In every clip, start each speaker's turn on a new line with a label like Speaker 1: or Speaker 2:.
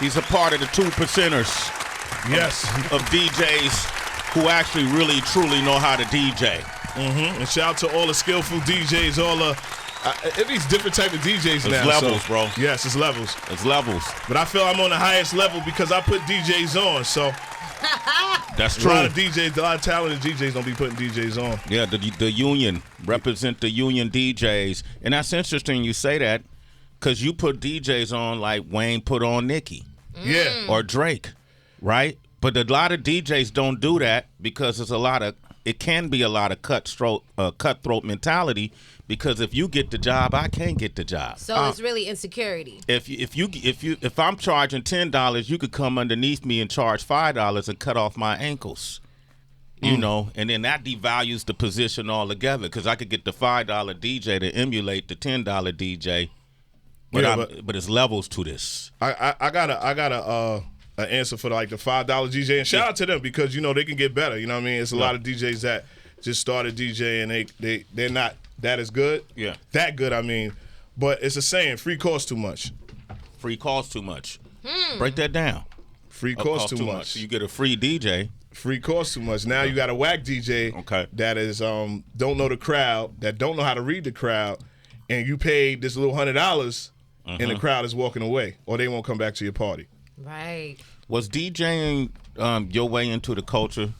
Speaker 1: He's a part of the 2%ers.
Speaker 2: Yes.
Speaker 1: Of DJs who actually really, truly know how to DJ.
Speaker 2: Mm-hmm. And shout out to all the skillful DJs, all the it's different type of DJs now.
Speaker 1: It's levels, bro.
Speaker 2: Yes, it's levels.
Speaker 1: It's levels.
Speaker 2: But I feel I'm on the highest level because I put DJs on, so.
Speaker 1: That's true.
Speaker 2: A lot of talented DJs don't be putting DJs on.
Speaker 1: Yeah, the union, represent the union DJs. And that's interesting you say that because you put DJs on like Wayne put on Nicki.
Speaker 2: Yeah.
Speaker 1: Or Drake, right? But a lot of DJs don't do that because it can be a lot of cutthroat mentality. Because if you get the job, I can't get the job.
Speaker 3: So it's really insecurity.
Speaker 1: If I'm charging $10, you could come underneath me and charge $5 and cut off my ankles. You know, and then that devalues the position altogether. Because I could get the $5 DJ to emulate the $10 DJ, but it's levels to this.
Speaker 2: I got an answer for like the $5 DJ, and shout out to them because they can get better. You know what I mean? It's a lot of DJs that just started DJing and they're not that is good.
Speaker 1: Yeah.
Speaker 2: That good, I mean. But it's a saying, free costs too much.
Speaker 1: Free costs too much. Break that down.
Speaker 2: Free costs too much.
Speaker 1: So you get a free DJ.
Speaker 2: Free costs too much. Now you got a whack DJ that is don't know the crowd, that don't know how to read the crowd, and you paid this little $100 and the crowd is walking away, or they won't come back to your party.
Speaker 3: Right.
Speaker 1: Was DJing your way into the culture,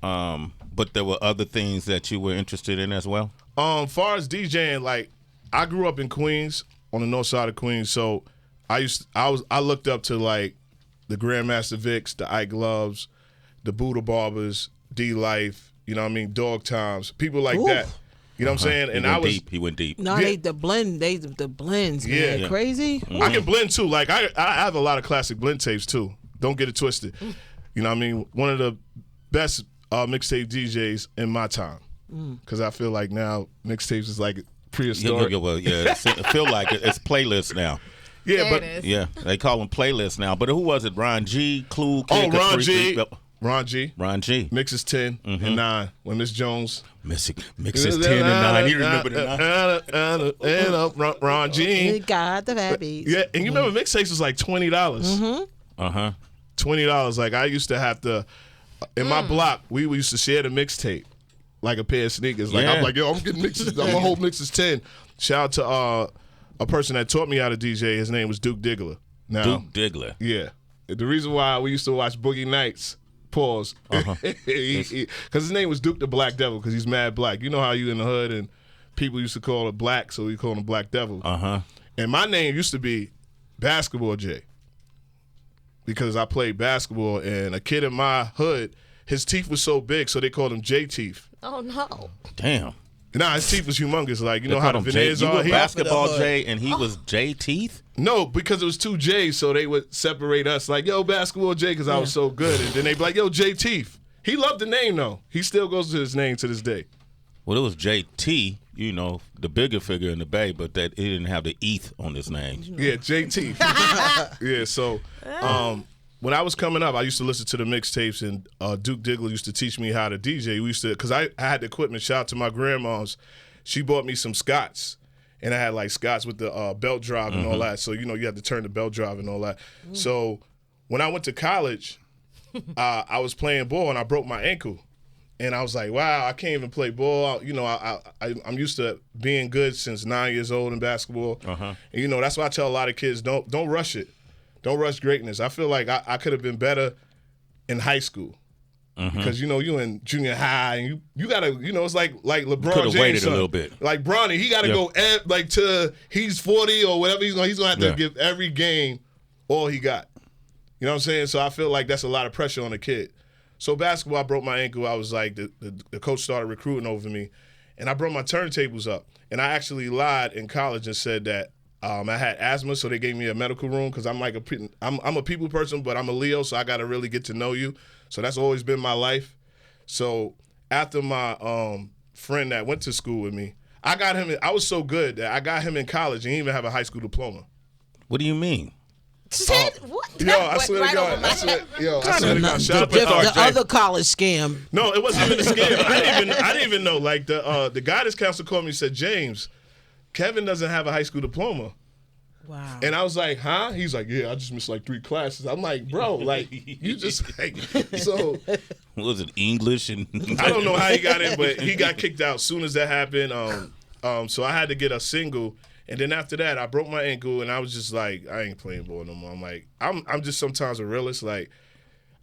Speaker 1: but there were other things that you were interested in as well?
Speaker 2: Far as DJing, like I grew up in Queens, on the north side of Queens, so I looked up to like the Grandmaster Vicks, the Ike Loves, the Buddha Barbers, D Life, you know what I mean, Dog Times, people like that. You know what I'm saying? And
Speaker 1: he went deep.
Speaker 4: No, the blends, man.
Speaker 2: Yeah.
Speaker 4: Crazy.
Speaker 2: I can blend too. Like I have a lot of classic blend tapes too. Don't get it twisted. You know what I mean? One of the best mixtape DJs in my time. Because I feel like now mixtapes is like prehistoric.
Speaker 1: I feel like it's playlists now.
Speaker 2: Yeah,
Speaker 1: yeah, they call them playlists now. But who was it? Ron G, Clue,
Speaker 2: Kid,
Speaker 1: Ron
Speaker 2: G.
Speaker 1: Ron G.
Speaker 2: Mixes 10 and 9 when Miss Jones.
Speaker 1: Mixes 10 and 9. You remember the
Speaker 2: 9? Ron G.
Speaker 4: He got the bad beats.
Speaker 2: Yeah, and you remember mixtapes was like $20. $20. Like I used to have to, in my block, we used to share the mixtape. Like a pair of sneakers. Like I'm like, yo, I'm getting mixes. I'm gonna hold mixes 10. Shout out to a person that taught me how to DJ. His name was Duke Diggler. Now,
Speaker 1: Duke Diggler.
Speaker 2: Yeah. The reason why we used to watch Boogie Nights, pause, because his name was Duke the Black Devil because he's mad black. You know how you in the hood and people used to call it black, so we call him Black Devil. And my name used to be Basketball J because I played basketball, and a kid in my hood, his teeth were so big, so they called him J Teeth.
Speaker 3: Oh no!
Speaker 1: Damn.
Speaker 2: Nah, his teeth was humongous. Like you know how the veneers
Speaker 1: are.
Speaker 2: You
Speaker 1: were Basketball J, and he was J Teeth.
Speaker 2: No, because it was two J's, so they would separate us. Like yo, Basketball J, because I was so good, and then they'd be like, yo, J Teeth. He loved the name though. He still goes to his name to this day.
Speaker 1: Well, it was JT, the bigger figure in the Bay, but that he didn't have the ETH on his name.
Speaker 2: Yeah, J Teeth. Yeah, so. When I was coming up, I used to listen to the mixtapes, and Duke Diggler used to teach me how to DJ. We used to, because I had the equipment. Shout out to my grandma's. She bought me some Scots, and I had like Scots with the belt drive and all that. So you had to turn the belt drive and all that. So when I went to college, I was playing ball and I broke my ankle, and I was like, wow, I can't even play ball. I'm used to being good since 9 years old in basketball, and that's why I tell a lot of kids don't rush it. Don't rush greatness. I feel like I could have been better in high school because you in junior high and you gotta it's like LeBron James.
Speaker 1: Waited a little bit.
Speaker 2: Like Bronny, he gotta go to he's 40 or whatever he's gonna have to give every game all he got. You know what I'm saying? So I feel like that's a lot of pressure on a kid. So basketball, I broke my ankle. I was like the coach started recruiting over me, and I brought my turntables up, and I actually lied in college and said that. I had asthma, so they gave me a medical room because I'm like I'm a people person, but I'm a Leo, so I got to really get to know you. So that's always been my life. So after my friend that went to school with me, I got him. I was so good that I got him in college, and he didn't even have a high school diploma.
Speaker 1: What do you mean?
Speaker 3: What?
Speaker 2: Yo, I swear to God. I swear to God. Shout out to
Speaker 4: the other college scam.
Speaker 2: No, it wasn't even a scam. I didn't even know. Like the guidance counselor called me and said, James, Kevin doesn't have a high school diploma.
Speaker 4: Wow.
Speaker 2: And I was like, huh? He's like, yeah, I just missed like 3 classes. I'm like, bro, like, you just like, so.
Speaker 1: What was it, English? And
Speaker 2: I don't know how he got in, but he got kicked out as soon as that happened. So I had to get a single. And then after that, I broke my ankle, and I was just like, I ain't playing ball no more. I'm like, I'm just sometimes a realist. Like,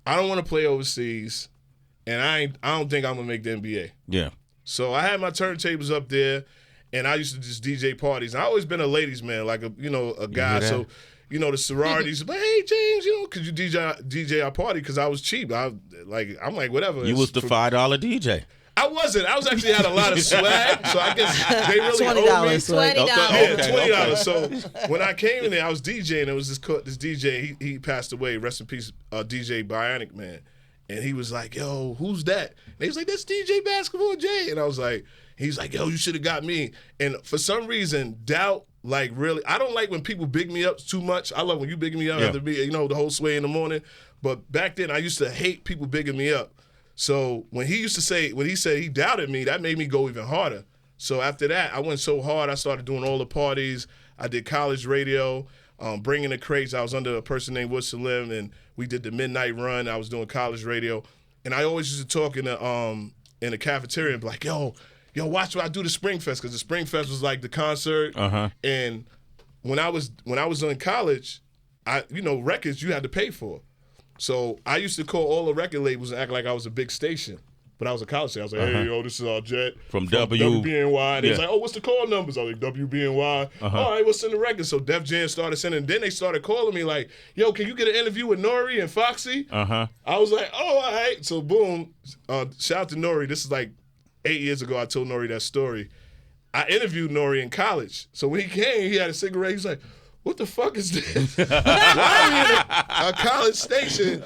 Speaker 2: I don't want to play overseas, and I don't think I'm gonna make the NBA.
Speaker 1: Yeah.
Speaker 2: So I had my turntables up there, and I used to just DJ parties. And I always been a ladies' man, like a guy. So, the sororities, but hey James, could you DJ our party? Because I was cheap. I'm like whatever.
Speaker 1: You was the $5 DJ.
Speaker 2: I wasn't. I was actually had a lot of swag, so I guess they really owed me.
Speaker 4: $20.
Speaker 3: $20.
Speaker 2: Yeah, $20. So when I came in there, I was DJing. It was this DJ. He passed away. Rest in peace, DJ Bionic Man. And he was like, "Yo, who's that?" And he was like, "That's DJ Basketball J." And I was like, "He's like, yo, you should have got me." And for some reason, doubt. Like really, I don't like when people big me up too much. I love when you big me up. After me, the whole Sway in the morning. But back then, I used to hate people bigging me up. So when he said he doubted me, that made me go even harder. So after that, I went so hard. I started doing all the parties. I did college radio, bringing the crates. I was under a person named Wood Salim, and we did the midnight run. I was doing college radio, and I always used to talk in the cafeteria and be like, yo, watch what I do the Spring Fest, because the Spring Fest was like the concert. And when I was in college, records you had to pay for. So I used to call all the record labels and act like I was a big station. But I was a college station. I was like, hey, yo, this is our Jet from WBNY. And they was like, oh, what's the call numbers? I was like, WBNY. All right, we'll send the records. So Def Jam started sending. Then they started calling me like, yo, can you get an interview with Nori and Foxy? I was like, oh, all right. So boom, shout out to Nori. This is like 8 years ago. I told Nori that story. I interviewed Nori in college. So when he came, he had a cigarette. He was like, what the fuck is this? Why are we in a college station?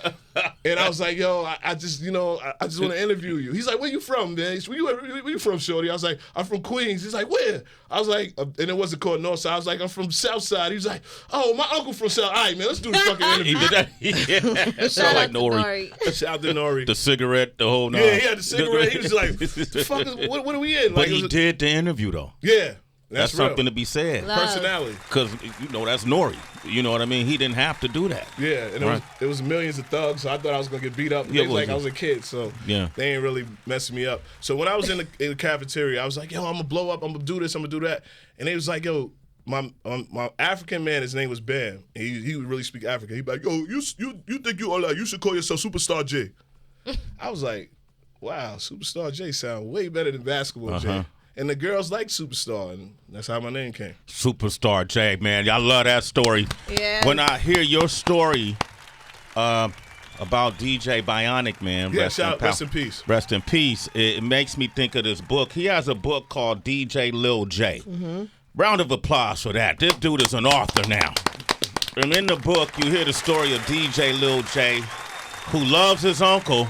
Speaker 2: And I was like, yo, I just want to interview you. He's like, where you from, man? Where you from, shorty? I was like, I'm from Queens. He's like, where? I was like, and it wasn't called Northside. I was like, I'm from Southside. He was like, oh, my uncle from South. All right, man, let's do the fucking interview.
Speaker 1: He did that. Yeah. Sound like Nori.
Speaker 2: Shout out to Nori.
Speaker 1: The cigarette, the whole nine.
Speaker 2: Yeah, he had the cigarette. He was like, the fuck is, what are we in?
Speaker 1: But he did the interview, though.
Speaker 2: Yeah.
Speaker 1: That's something to be said.
Speaker 3: Love.
Speaker 2: Personality.
Speaker 1: Because, that's Nori. You know what I mean? He didn't have to do that.
Speaker 2: Yeah, and it was millions of thugs, so I thought I was going to get beat up. It was like I was a kid, so they ain't really messing me up. So when I was in the cafeteria, I was like, yo, I'm going to blow up. I'm going to do this. I'm going to do that. And they was like, yo, my African man, his name was Bam. And he would really speak African. He'd be like, yo, you think you all that? You should call yourself Superstar J. I was like, wow, Superstar J sound way better than Basketball J. And the girls like Superstar, and that's how my name came.
Speaker 1: Superstar J, man. Y'all love that story.
Speaker 3: Yeah.
Speaker 1: When I hear your story about DJ Bionic, man.
Speaker 2: Yeah, rest in peace.
Speaker 1: Rest in peace. It makes me think of this book. He has a book called DJ Lil J. Round of applause for that. This dude is an author now. And in the book, you hear the story of DJ Lil J, who loves his uncle.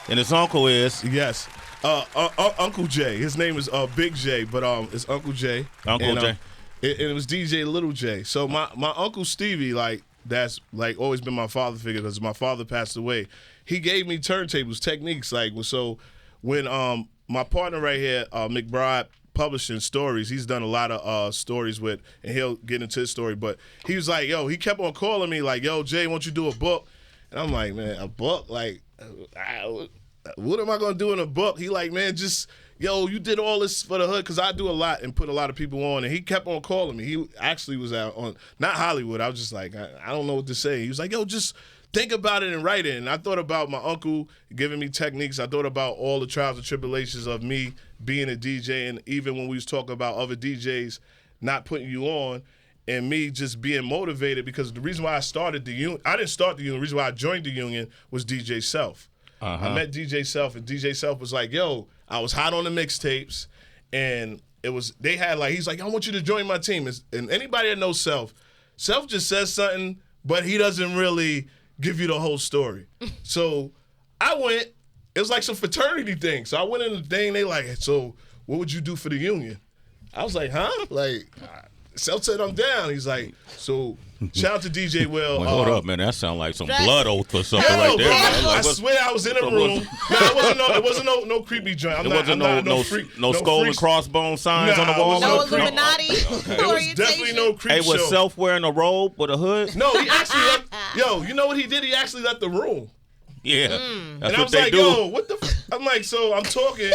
Speaker 1: And his uncle is?
Speaker 2: Yes. Uncle J. His name is Big J, but it's Uncle J.
Speaker 1: Uncle J.
Speaker 2: It was DJ Little J. So my Uncle Stevie, that's always been my father figure, because my father passed away. He gave me turntables, techniques. So when my partner right here, McBride, publishing stories, he's done a lot of stories with, and he'll get into his story. But he was like, yo, he kept on calling me like, yo, Jay, won't you do a book? And I'm like, man, a book? Like, what am I going to do in a book? He like, man, just, yo, you did all this for the hood, because I do a lot and put a lot of people on. And he kept on calling me. He actually was out on, not Hollywood. I was just like, I don't know what to say. He was like, yo, just think about it and write it. And I thought about my uncle giving me techniques. I thought about all the trials and tribulations of me being a DJ. And even when we was talking about other DJs not putting you on, and me just being motivated, because the reason why I started the union, I didn't start the union, the reason why I joined the union was DJ Self. I met DJ Self, and DJ Self was like, yo, I was hot on the mixtapes, and they had he's like, I want you to join my team. And anybody that knows Self just says something, but he doesn't really give you the whole story. So I went, it was like some fraternity thing. So I went in the thing, they like, so what would you do for the union? I was like, huh? Self said I'm down. He's like, so Shout out to DJ Will.
Speaker 1: Well, hold up, man. That sounds like some
Speaker 3: That-
Speaker 1: blood oath or something
Speaker 2: Yo,
Speaker 1: right there.
Speaker 2: bro,
Speaker 1: man.
Speaker 2: I
Speaker 1: Like, what-
Speaker 2: swear I was in a room. No, it wasn't no creepy joint.
Speaker 1: There wasn't no skull and
Speaker 2: freaks.
Speaker 1: crossbone signs
Speaker 2: Nah,
Speaker 1: on the
Speaker 2: it
Speaker 1: wall.
Speaker 2: wasn't
Speaker 3: No
Speaker 2: no-
Speaker 3: Illuminati
Speaker 2: It was
Speaker 3: orientation.
Speaker 2: definitely no creep
Speaker 1: Hey, was
Speaker 2: show.
Speaker 1: Self wearing a robe with a hood?
Speaker 2: No, he actually left. Yo, you know what he did? He actually left the room.
Speaker 1: Yeah, that's
Speaker 2: And
Speaker 1: what
Speaker 2: I was
Speaker 1: they
Speaker 2: like,
Speaker 1: do.
Speaker 2: yo, what the I'm like, so I'm talking.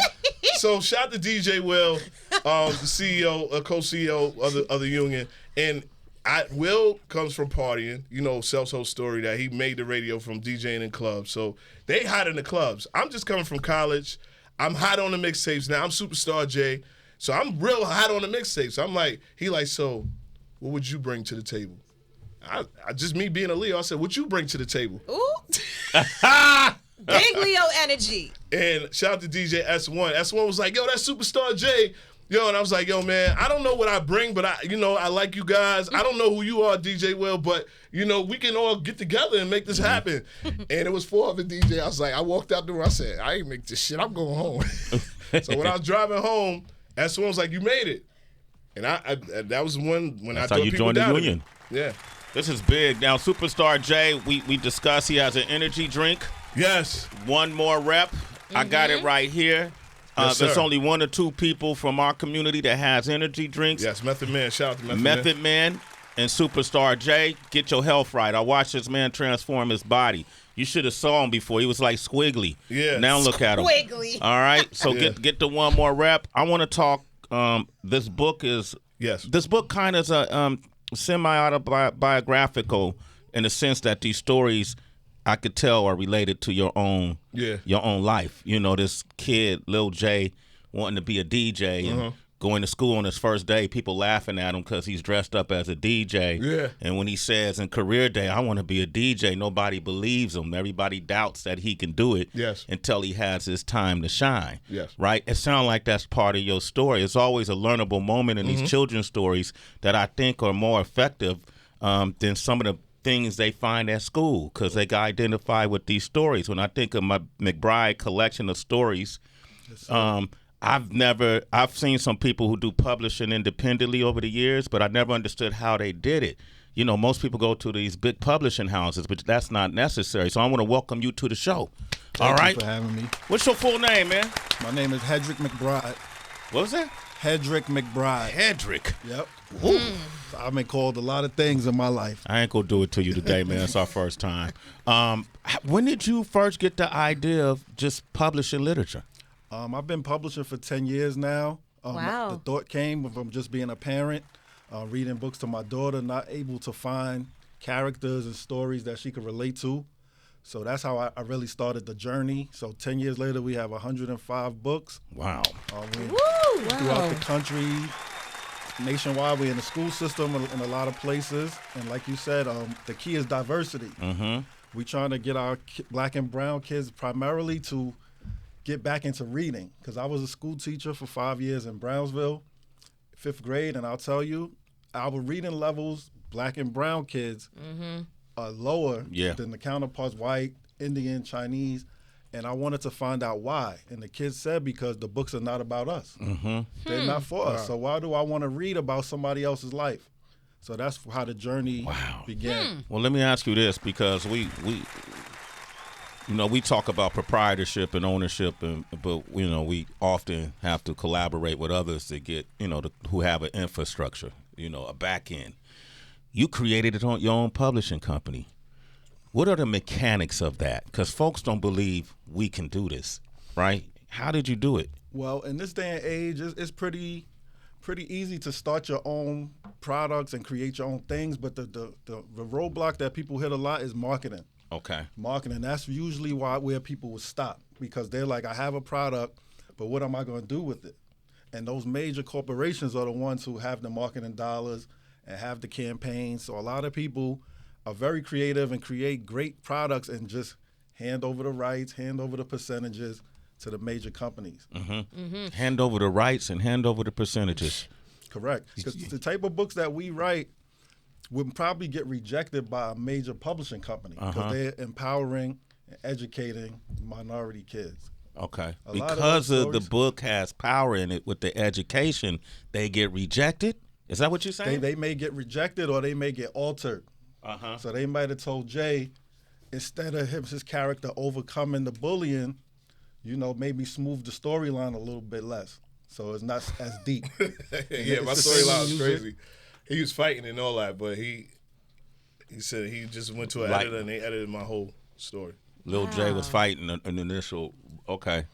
Speaker 2: So shout out to DJ Will, the CEO, co-CEO of the union. And Will comes from partying, Self's whole story that he made the radio from DJing in clubs. So they hot in the clubs. I'm just coming from college. I'm hot on the mixtapes now. I'm Superstar J. So I'm real hot on the mixtapes. So I'm like, so what would you bring to the table? I just me being a Leo, I said, what you bring to the table?
Speaker 3: Ooh. Big Leo energy.
Speaker 2: And shout out to DJ S1. S1 was like, yo, that's Superstar J. Yo, and I was like, yo, man, I don't know what I bring, but I like you guys. I don't know who you are, DJ Will, but, we can all get together and make this happen. And it was 4 other DJ. I was like, I walked out the room. I said, I ain't make this shit. I'm going home. So when I was driving home, S1 was like, you made it. And I that was when
Speaker 1: That's
Speaker 2: I
Speaker 1: how
Speaker 2: thought
Speaker 1: you
Speaker 2: people
Speaker 1: joined the
Speaker 2: doubted me.
Speaker 1: union.
Speaker 2: Yeah.
Speaker 1: This is big. Now, Superstar J, we discussed he has an energy drink.
Speaker 2: Yes.
Speaker 1: One more rep. I got it right here.
Speaker 2: Yes,
Speaker 1: There's
Speaker 2: sir.
Speaker 1: only 1 or 2 people from our community that has energy drinks.
Speaker 2: Yes, Method Man. Shout out to Method Man.
Speaker 1: Method Man and Superstar J, get your health right. I watched this man transform his body. You should have saw him before. He was like squiggly.
Speaker 2: Yeah.
Speaker 1: Now look at him.
Speaker 3: Squiggly.
Speaker 1: All right. So
Speaker 2: Yeah.
Speaker 1: get the one more rep. I want to talk. This book is.
Speaker 2: Yes.
Speaker 1: This book kind of is a semi-autobiographical in the sense that these stories I could tell are related to your own life. This kid, Lil J, wanting to be a DJ and going to school on his first day, people laughing at him because he's dressed up as a DJ.
Speaker 2: Yeah.
Speaker 1: And when he says in career day, I want to be a DJ, nobody believes him. Everybody doubts that he can do it until he has his time to shine.
Speaker 2: Yes.
Speaker 1: Right? It sounds like that's part of your story. It's always a learnable moment in these children's stories that I think are more effective than some of the things they find at school because they got identified with these stories. When I think of my McBride collection of stories, I've seen some people who do publishing independently over the years, but I never understood how they did it. Most people go to these big publishing houses, but that's not necessary. So I want to welcome you to the show. All right.
Speaker 5: Thank you for having me.
Speaker 1: What's your full name, man?
Speaker 5: My name is Heddrick McBride.
Speaker 1: What was that?
Speaker 5: Heddrick McBride.
Speaker 1: Heddrick.
Speaker 5: Yep. I've been called a lot of things in my life.
Speaker 1: I ain't gonna do it to you today, man. It's our first time. When did you first get the idea of just publishing literature?
Speaker 5: I've been publishing for 10 years now.
Speaker 3: Wow.
Speaker 5: The thought came from just being a parent, reading books to my daughter, not able to find characters and stories that she could relate to. So that's how I really started the journey. So 10 years later, we have 105 books.
Speaker 1: Wow.
Speaker 5: Throughout the country, nationwide. We're in the school system in a lot of places. And like you said, the key is diversity. We're trying to get our black and brown kids primarily to get back into reading. Because I was a school teacher for 5 years in Brownsville, 5th grade, and I'll tell you, our reading levels, black and brown kids, are lower than the counterparts, white, Indian, Chinese. And I wanted to find out why. And the kids said, because the books are not about us. They're not for us. So why do I want to read about somebody else's life? So that's how the journey began.
Speaker 1: Well, let me ask you this, because we talk about proprietorship and ownership, but we often have to collaborate with others to get, who have an infrastructure, a back end. You created it on your own publishing company. What are the mechanics of that? Because folks don't believe we can do this, right? How did you do it?
Speaker 5: Well, in this day and age, it's pretty easy to start your own products and create your own things, but the roadblock that people hit a lot is marketing.
Speaker 1: Okay.
Speaker 5: Marketing, that's usually where people will stop, because they're like, I have a product, but what am I going to do with it? And those major corporations are the ones who have the marketing dollars and have the campaigns. So a lot of people are very creative and create great products and just hand over the rights, hand over the percentages to the major companies.
Speaker 1: Hand over the rights and hand over the percentages.
Speaker 5: Correct. Because the type of books that we write would probably get rejected by a major publishing company because they're empowering and educating minority kids.
Speaker 1: Okay.
Speaker 5: A lot of
Speaker 1: Because
Speaker 5: those
Speaker 1: the
Speaker 5: stories-
Speaker 1: book has power in it with the education, they get rejected? Is that what you're saying?
Speaker 5: They may get rejected or they may get altered So they might have told Jay, instead of his character overcoming the bullying, maybe smooth the storyline a little bit less. So it's not as deep.
Speaker 2: Yeah, my storyline was crazy. He was fighting and all that, but he said he just went to an editor and they edited my whole story.
Speaker 1: Lil J was fighting an initial. Okay.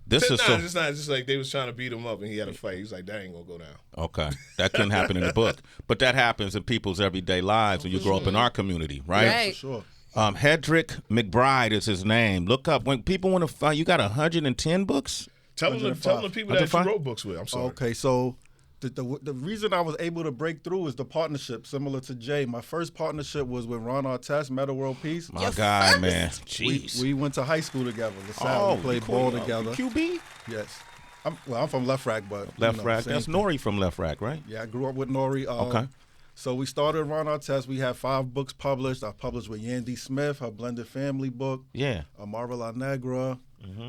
Speaker 2: It's just like they was trying to beat him up and he had a fight. He was like, that ain't gonna go down.
Speaker 1: Okay. That couldn't happen in the book. But that happens in people's everyday lives when you grow up in our community, right?
Speaker 3: Right.
Speaker 5: For sure.
Speaker 1: Heddrick McBride is his name. Look up when people want to find. You got 110 books.
Speaker 2: Tell them the people that you wrote books with. I'm sorry.
Speaker 5: Okay, so the reason I was able to break through is the partnership, similar to Jay. My first partnership was with Ron Artest, Meta World Peace.
Speaker 1: My guy, man. Jeez.
Speaker 5: We went to high school together. We played ball together.
Speaker 1: QB?
Speaker 5: Yes. I'm from Left Rack, but
Speaker 1: Left Rack. That's
Speaker 5: thing.
Speaker 1: Nori from Left Rack, right?
Speaker 5: Yeah, I grew up with Nori.
Speaker 1: Okay.
Speaker 5: So we started Ron Artest. We had 5 books published. I published with Yandy Smith, her blended family book.
Speaker 1: Yeah.
Speaker 5: Amara La Negra.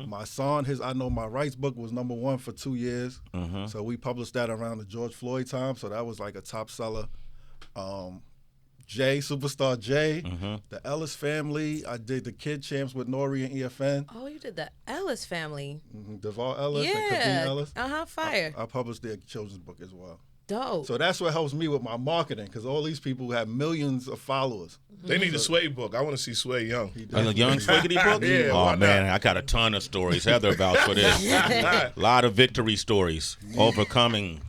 Speaker 5: My son, his I Know My Rights book was #1 for 2 years. So we published that around the George Floyd time. So that was like a top seller. Jay, Superstar Jay, the Ellis Family. I did the Kid Champs with Nori and EFN.
Speaker 3: Oh, you did the Ellis Family.
Speaker 5: Deval Ellis and Kadeem Ellis.
Speaker 3: Fire.
Speaker 5: I published their children's book as well.
Speaker 3: Dope.
Speaker 5: So that's what helps me with my marketing, because all these people have millions of followers.
Speaker 2: They need a Sway book. I want to see Sway young.
Speaker 1: A young Swiggity book?
Speaker 2: Yeah,
Speaker 1: oh, man, I got a ton of stories. Heather vouched for this. A lot of victory stories. Overcoming,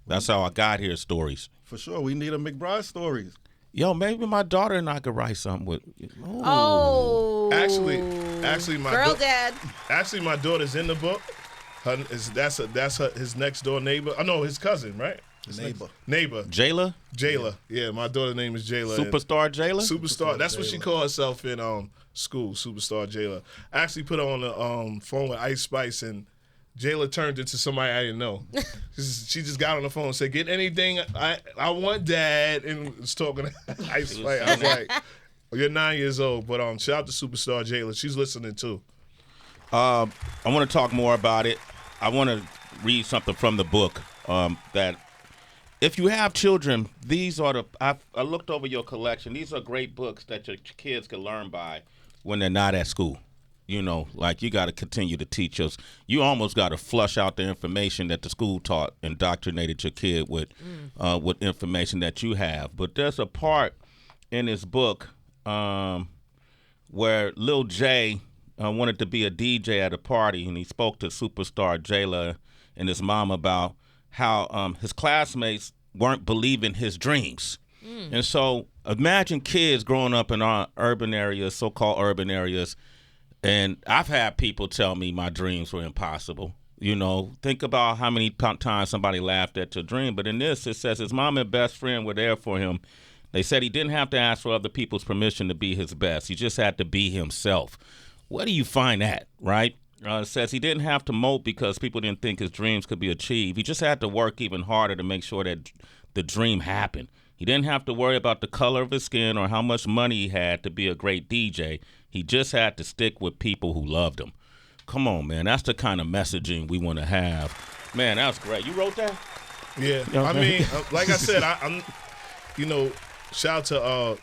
Speaker 1: that's how I got here stories.
Speaker 5: For sure. We need a McBride stories.
Speaker 1: Yo, maybe my daughter and I could write something with.
Speaker 3: Oh.
Speaker 2: Actually, my
Speaker 3: Girl dad.
Speaker 2: Actually, my daughter's in the book. That's his next door neighbor. I know his cousin, right? His neighbor.
Speaker 1: Jayla?
Speaker 2: Jayla. Yeah, my daughter's name is Jayla.
Speaker 1: Superstar Jayla?
Speaker 2: Superstar. That's what she called herself in school. Superstar Jayla. I actually put her on the phone with Ice Spice, and Jayla turned into somebody I didn't know. She just got on the phone and said, "Get anything I want, Dad," and was talking to Ice Spice. I was like, "You're 9 years old," but shout out to Superstar Jayla. She's listening too.
Speaker 1: I want to talk more about it. I want to read something from the book that if you have children, these are I looked over your collection. These are great books that your kids can learn by when they're not at school. Like you got to continue to teach us. You almost got to flush out the information that the school taught, indoctrinated your kid with information that you have. But there's a part in this book where Lil J wanted to be a DJ at a party, and he spoke to Superstar Jayla and his mom about how his classmates weren't believing his dreams. And so imagine kids growing up in our urban areas, so-called urban areas, and I've had people tell me my dreams were impossible. Think about how many times somebody laughed at your dream. But in this, it says his mom and best friend were there for him. They said he didn't have to ask for other people's permission to be his best. He just had to be himself. Where do you find that, right? It says he didn't have to mope because people didn't think his dreams could be achieved. He just had to work even harder to make sure that the dream happened. He didn't have to worry about the color of his skin or how much money he had to be a great DJ. He just had to stick with people who loved him. Come on, man. That's the kind of messaging we want to have. Man, that was great. You wrote that?
Speaker 2: Yeah. I mean, like I said, I'm shout out to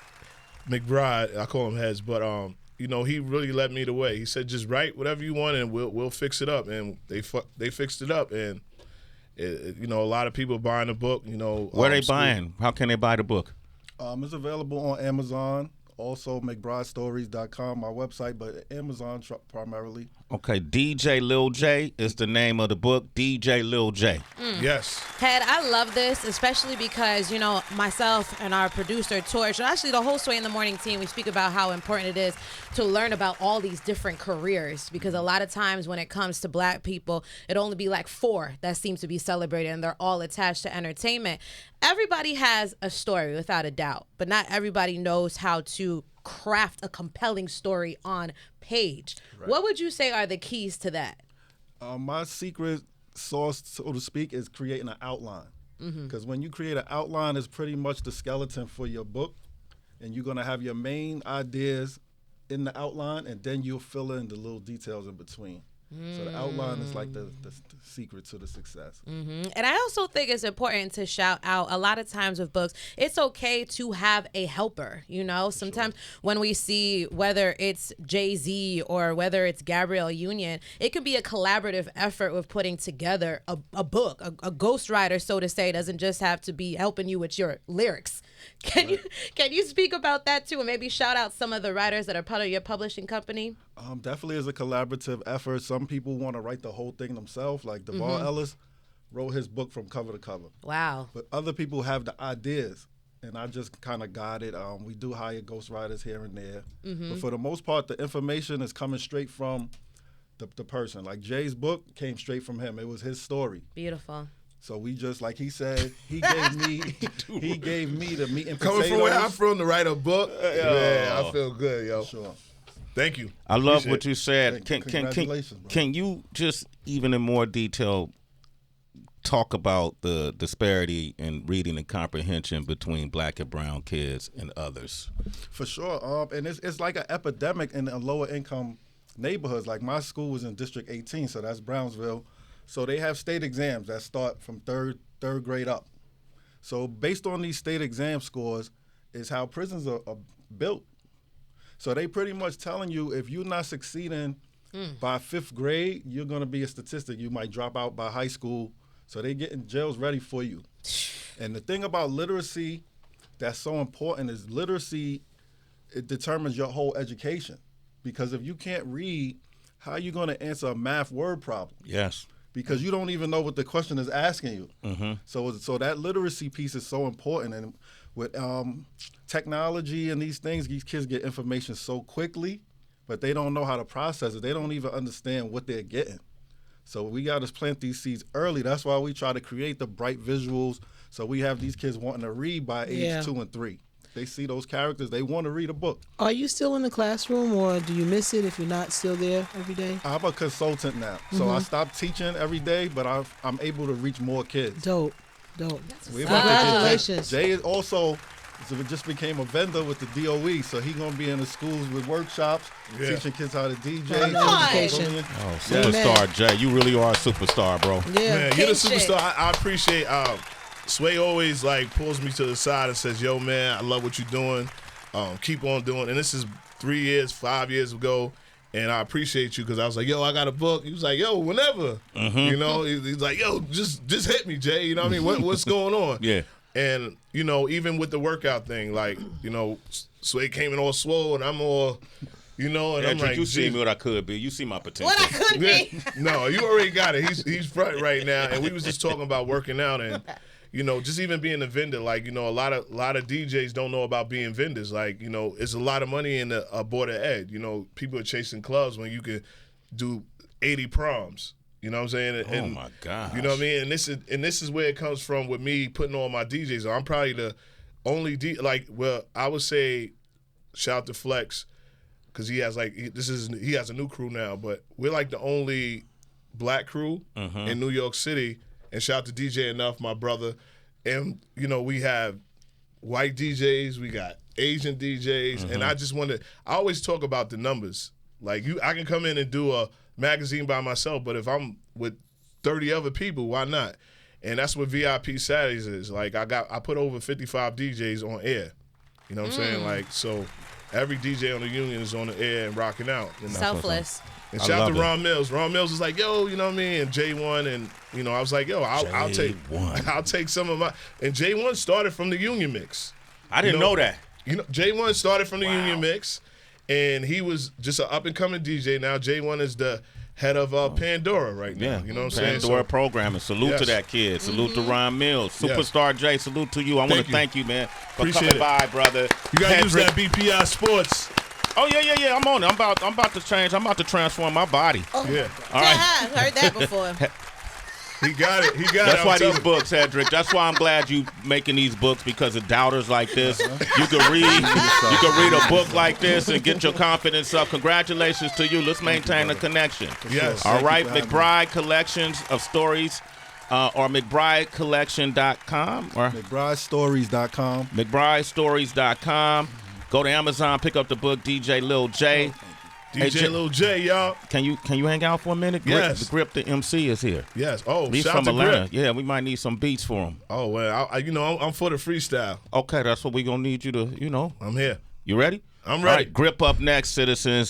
Speaker 2: McBride. I call him Heads, but he really led me the way. He said, just write whatever you want and we'll fix it up. And they fixed it up. And, a lot of people buying the book,
Speaker 1: Where they buying? How can they buy the book?
Speaker 5: It's available on Amazon. Also, McBrideStories.com, my website, but Amazon primarily.
Speaker 1: Okay, DJ Lil J is the name of the book, DJ Lil J.
Speaker 2: Yes.
Speaker 3: Head, I love this, especially because, myself and our producer, Torey, actually the whole Sway in the Morning team, we speak about how important it is to learn about all these different careers, because a lot of times when it comes to black people, it only be like 4 that seem to be celebrated, and they're all attached to entertainment. Everybody has a story, without a doubt, but not everybody knows how to craft a compelling story on page. Right. What would you say are the keys to that?
Speaker 5: My secret sauce, so to speak, is creating an outline. Because when you create an outline, it's pretty much the skeleton for your book, and you're going to have your main ideas in the outline, and then you'll fill in the little details in between. So the outline is like the secret to the success.
Speaker 3: And I also think it's important to shout out, a lot of times with books, it's okay to have a helper. You know, sometimes when we see whether it's Jay-Z or whether it's Gabrielle Union, it could be a collaborative effort with putting together a book. A ghostwriter, so to say, doesn't just have to be helping you with your lyrics. Can you speak about that too, and maybe shout out some of the writers that are part of your publishing company?
Speaker 5: Definitely is a collaborative effort. Some people want to write the whole thing themselves. Like Duval Ellis wrote his book from cover to cover.
Speaker 3: Wow.
Speaker 5: But other people have the ideas, and I just kind of got it. We do hire ghostwriters here and there. But for the most part, the information is coming straight from the person. Like Jay's book came straight from him. It was his story.
Speaker 3: Beautiful.
Speaker 5: So we just, like he said, he gave me the meat and potatoes.
Speaker 2: Coming from where I'm from to write a book, I feel good, yo.
Speaker 5: Sure.
Speaker 2: Thank you.
Speaker 1: I love what you said.
Speaker 5: Congratulations, bro.
Speaker 1: Can you just, even in more detail, talk about the disparity in reading and comprehension between black and brown kids and others?
Speaker 5: For sure. And it's like an epidemic in lower income neighborhoods. Like my school was in District 18, so that's Brownsville. So they have state exams that start from third grade up. So based on these state exam scores is how prisons are built. So they pretty much telling you if you're not succeeding by 5th grade, you're going to be a statistic. You might drop out by high school. So they getting jails ready for you. And the thing about literacy that's so important is literacy, it determines your whole education. Because if you can't read, how are you going to answer a math word problem?
Speaker 1: Yes.
Speaker 5: Because you don't even know what the question is asking you. So that literacy piece is so important. And with technology and these things, these kids get information so quickly, but they don't know how to process it. They don't even understand what they're getting. So we got to plant these seeds early. That's why we try to create the bright visuals. So we have these kids wanting to read by age 2 and 3. They see those characters, they want to read a book.
Speaker 4: Are you still in the classroom, or do you miss it if you're not still there every day?
Speaker 5: I'm a consultant now. So I stopped teaching every day, but I'm able to reach more kids.
Speaker 4: Dope.
Speaker 5: Congratulations. Jay is also just became a vendor with the DOE, so he's going to be in the schools with workshops, teaching kids how to DJ.
Speaker 4: Education.
Speaker 1: Oh, superstar, Jay. You really are a superstar, bro.
Speaker 4: Yeah.
Speaker 2: Man, you're the superstar. I appreciate Sway always like pulls me to the side and says, yo, man, I love what you're doing. Keep on doing. And this is 5 years ago. And I appreciate you because I was like, yo, I got a book. He was like, yo, whenever. You know, he's like, yo, just hit me, Jay. You know what I mean? What's going on?
Speaker 1: Yeah.
Speaker 2: And, you know, even with the workout thing, like, you know, Sway came in all swole and I'm all, you know, and I'm like,
Speaker 1: you see me what I could be. You see my potential.
Speaker 3: What I could be.
Speaker 2: No, you already got it. He's front right now. And we was just talking about working out and, you know, just even being a vendor, like, you know, a lot of DJs don't know about being vendors. Like, you know, it's a lot of money in the board of ed. You know, people are chasing clubs when you can do 80 proms. You know what I'm saying? And,
Speaker 1: oh my God.
Speaker 2: You know what I mean? And this is where it comes from with me putting all my DJs on. I'm probably the only I would say shout out to Flex because he has he has a new crew now, but we're like the only black crew in New York City. And shout out to DJ Enough, my brother. And, you know, we have white DJs, we got Asian DJs, and I always talk about the numbers. Like, I can come in and do a magazine by myself, but if I'm with 30 other people, why not? And that's what VIP Saturdays is. Like, I put over 55 DJs on air. You know what I'm saying? Like, so every DJ on the union is on the air and rocking out.
Speaker 3: Selfless.
Speaker 2: And shout out to Ron Mills. Ron Mills was like, yo, you know what I mean? And J1, and, you know, I was like, yo, I'll take some of my. And J1 started from the Union Mix.
Speaker 1: I didn't know that.
Speaker 2: You know, J1 started from the Union Mix, and he was just an up-and-coming DJ. Now J1 is the head of Pandora right now.
Speaker 1: Yeah.
Speaker 2: You know what I'm saying?
Speaker 1: Pandora programming. Salute to that kid. Salute to Ron Mills. Superstar Jay, salute to you. I want to thank you, man, for coming by, brother.
Speaker 2: You got to use that BPI Sports.
Speaker 1: Oh yeah. I'm on it. I'm about to change. I'm about to transform my body.
Speaker 3: Oh,
Speaker 2: yeah.
Speaker 3: All right. Heard that before.
Speaker 2: He got it.
Speaker 1: That's why these books, Heddrick. That's why I'm glad you making these books, because of doubters like this. You can read a book like this and get your confidence up. Congratulations to you. Let's maintain a connection.
Speaker 2: Yes.
Speaker 1: All right. McBride Collections of Stories. Or McBrideCollection.com. Or
Speaker 5: McBrideStories.com.
Speaker 1: McBrideStories.com. Go to Amazon, pick up the book, DJ Lil J.
Speaker 2: DJ Lil J, y'all.
Speaker 1: Can you hang out for a minute?
Speaker 2: Yes.
Speaker 1: Grip the MC is here.
Speaker 2: Yes. Oh,
Speaker 1: He's
Speaker 2: shout
Speaker 1: from
Speaker 2: out to
Speaker 1: Atlanta.
Speaker 2: Grip.
Speaker 1: Yeah, we might need some beats for him.
Speaker 2: Oh, well, I'm for the freestyle.
Speaker 1: Okay, that's what we're going to need you to,
Speaker 2: I'm here.
Speaker 1: You ready?
Speaker 2: I'm
Speaker 1: All
Speaker 2: ready.
Speaker 1: right, Grip up next, citizens.